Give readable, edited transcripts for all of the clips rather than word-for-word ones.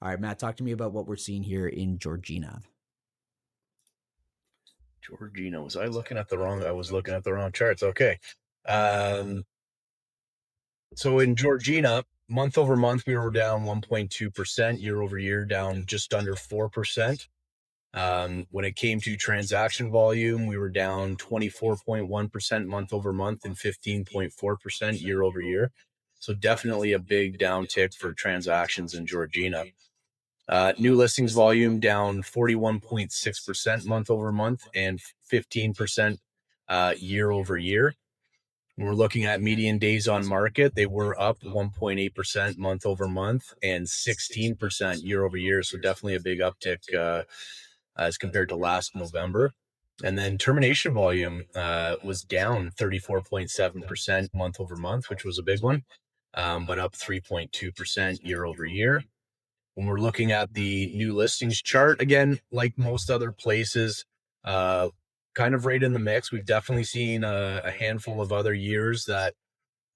All right, Matt, talk to me about what we're seeing here in Georgina. Georgina, was I looking at the wrong? I was looking at the wrong charts. Okay. Um, so in Georgina, month over month, we were down 1.2%, year over year, down just under 4%. When it came to transaction volume, we were down 24.1% month over month and 15.4% year over year. So definitely a big downtick for transactions in Georgina. New listings volume down 41.6% month over month and 15% year over year. When we're looking at median days on market, they were up 1.8% month over month and 16% year over year. So definitely a big uptick as compared to last November. And then termination volume was down 34.7% month over month, which was a big one, but up 3.2% year over year. When we're looking at the new listings chart, again, like most other places, uh, kind of right in the mix. We've definitely seen a handful of other years that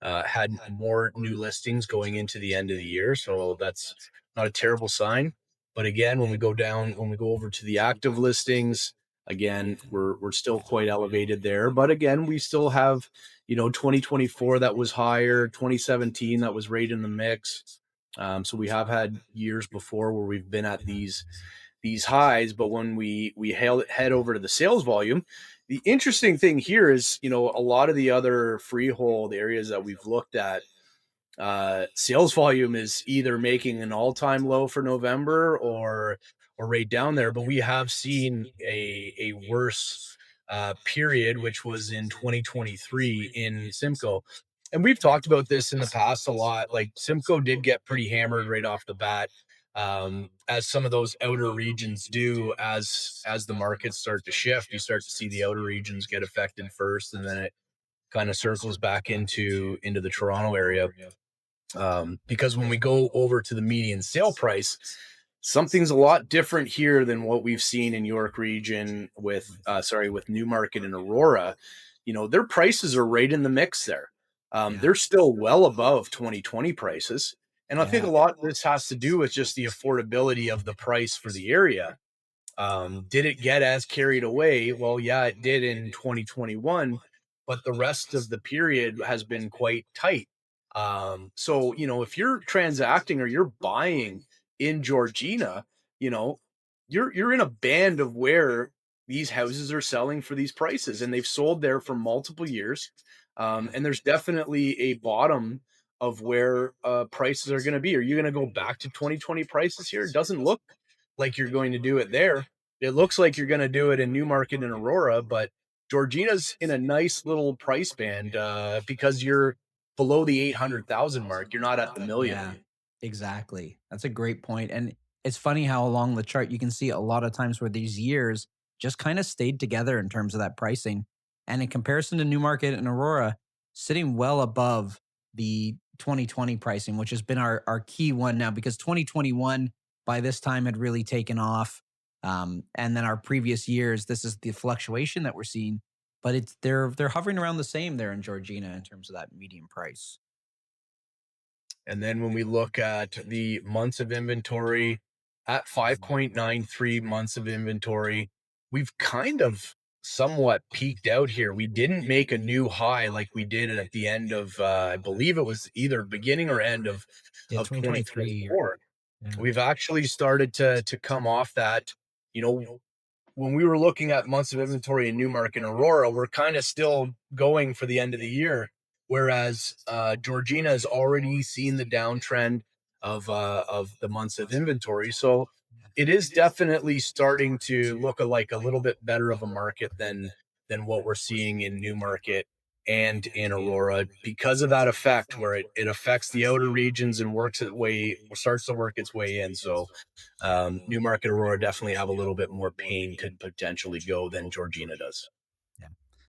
had more new listings going into the end of the year. So that's not a terrible sign. But again, when we go over to the active listings, again, we're still quite elevated there. But again, we still have, 2024 that was higher, 2017 that was right in the mix. So we have had years before where we've been at these highs, but when we head over to the sales volume, the interesting thing here is, a lot of the other freehold areas that we've looked at, sales volume is either making an all-time low for November or right down there. But we have seen a worse period, which was in 2023 in Simcoe. And we've talked about this in the past a lot. Like Simcoe did get pretty hammered right off the bat, as some of those outer regions do. As the markets start to shift, you start to see the outer regions get affected first, and then it kind of circles back into the Toronto area. Because when we go over to the median sale price, something's a lot different here than what we've seen in York region with Newmarket and Aurora. Their prices are right in the mix there. Yeah. They're still well above 2020 prices. And I think a Yeah. lot of this has to do with just the affordability of the price for the area. Did it get as carried away? Well, yeah, it did in 2021, but the rest of the period has been quite tight. So, if you're transacting or you're buying in Georgina, you know, you're in a band of where these houses are selling for these prices, and they've sold there for multiple years. And there's definitely a bottom of where prices are going to be. Are you going to go back to 2020 prices here? It doesn't look like you're going to do it there. It looks like you're going to do it in Newmarket and Aurora, but Georgina's in a nice little price band because you're below the 800,000 mark. You're not at the million. Yeah, exactly. That's a great point. And it's funny how along the chart you can see a lot of times where these years just kind of stayed together in terms of that pricing. And in comparison to Newmarket and Aurora, sitting well above the 2020 pricing, which has been our key one now because 2021 by this time had really taken off. And then our previous years, this is the fluctuation that we're seeing, but they're hovering around the same there in Georgina in terms of that median price. And then when we look at the months of inventory at 5.93 months of inventory, we've kind of somewhat peaked out here. We didn't make a new high like we did at the end of, I believe it was either beginning or end Yeah, of 2023. 2024. Yeah. We've actually started to come off that. You know, when we were looking at months of inventory in Newmarket and Aurora, we're kind of still going for the end of the year. Whereas Georgina has already seen the downtrend of the months of inventory. So it is definitely starting to look like a little bit better of a market than what we're seeing in Newmarket and in Aurora because of that effect where it affects the outer regions and starts to work its way in. So Newmarket Aurora definitely have a little bit more pain could potentially go than Georgina does.